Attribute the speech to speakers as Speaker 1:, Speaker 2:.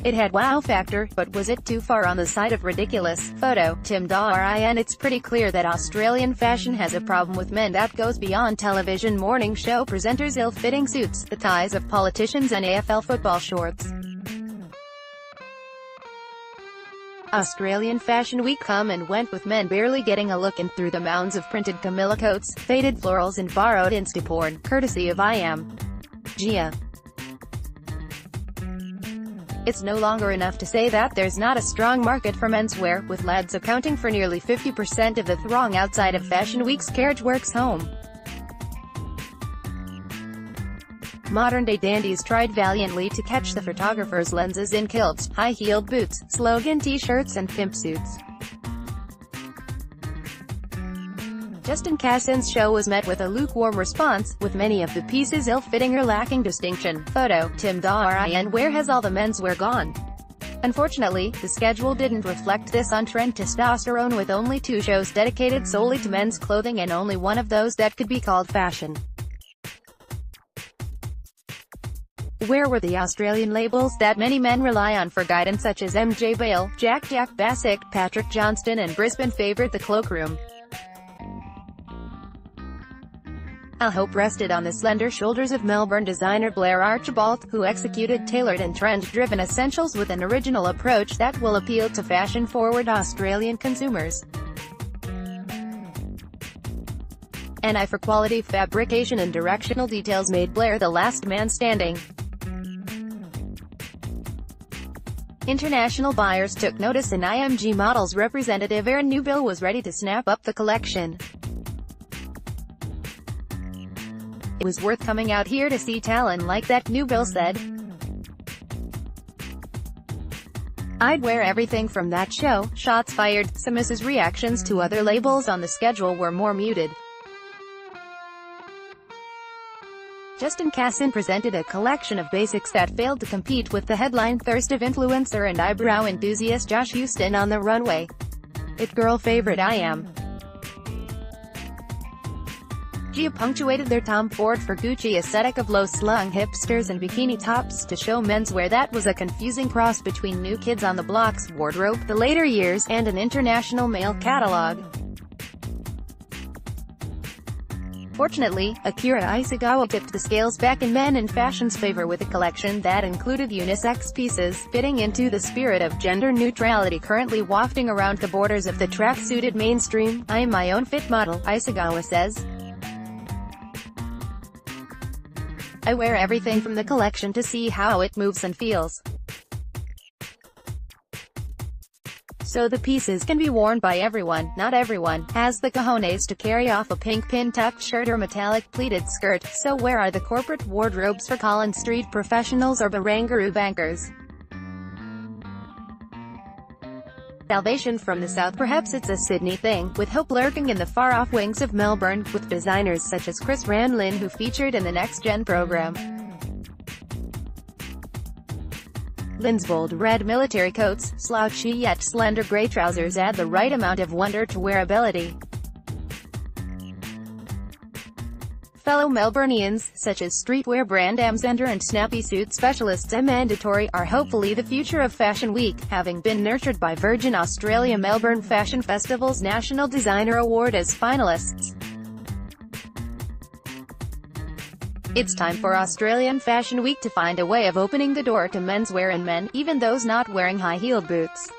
Speaker 1: It had wow factor, but was it too far on the side of ridiculous? Photo, da-Rin. It's pretty clear that Australian fashion has a problem with men that goes beyond television morning show presenters' ill-fitting suits, the ties of politicians and AFL football shorts. Australian Fashion Week come and went with men barely getting a look in through the mounds of printed Camilla coats, faded florals and borrowed Insta-porn, courtesy of I.Am. It's no longer enough to say that there's not a strong market for menswear, with lads accounting for nearly 50% of the throng outside of Fashion Week's Carriage Works home. Modern-day dandies tried valiantly to catch the photographer's lenses in kilts, high-heeled boots, slogan t-shirts and pimp suits. Justin Cassin's show was met with a lukewarm response, with many of the pieces ill-fitting or lacking distinction. Photo, da-Rin. Where has all the menswear gone? Unfortunately, the schedule didn't reflect this on-trend testosterone, with only 2 shows dedicated solely to men's clothing and only one of those that could be called fashion. Where were the Australian labels that many men rely on for guidance, such as MJ Bale, Jack Bassett, Patrick Johnston and Brisbane favourite The Cloakroom? All hope rested on the slender shoulders of Melbourne designer Blair Archibald, who executed tailored and trend-driven essentials with an original approach that will appeal to fashion-forward Australian consumers. An eye for quality fabrication and directional details made Blair the last man standing. International buyers took notice, and I.Am models representative Aaron Newbill was ready to snap up the collection. "It was worth coming out here to see talent like that," Newbill said. "I'd wear everything from that show." Shots fired. Samus's reactions to other labels on the schedule were more muted. Justin Cassin presented a collection of basics that failed to compete with the headline thirst of influencer and eyebrow enthusiast Josh Houston on the runway. It girl favorite I.Am. punctuated their Tom Ford for Gucci aesthetic of low-slung hipsters and bikini tops to show menswear that was a confusing cross between New Kids on the Block's wardrobe, the later years, and an international male catalog. Fortunately, Akira Isagawa tipped the scales back in men and fashion's favor with a collection that included unisex pieces, fitting into the spirit of gender neutrality currently wafting around the borders of the track-suited mainstream. "I am my own fit model," Isagawa says. "I wear everything from the collection to see how it moves and feels. So the pieces can be worn by everyone. Not everyone has the cojones to carry off a pink pin-tucked shirt or metallic pleated skirt, so where are the corporate wardrobes for Collins Street professionals or Barangaroo bankers? Salvation from the south? Perhaps it's a Sydney thing, with hope lurking in the far-off wings of Melbourne, with designers such as Chris Ranlin who featured in the Next Gen program. Lin's bold red military coats, slouchy yet slender grey trousers add the right amount of wonder to wearability. Fellow Melburnians, such as streetwear brand Amzender and snappy suit specialists Mandatory, are hopefully the future of Fashion Week, having been nurtured by Virgin Australia Melbourne Fashion Festival's National Designer Award as finalists. It's time for Australian Fashion Week to find a way of opening the door to menswear and men, even those not wearing high-heeled boots.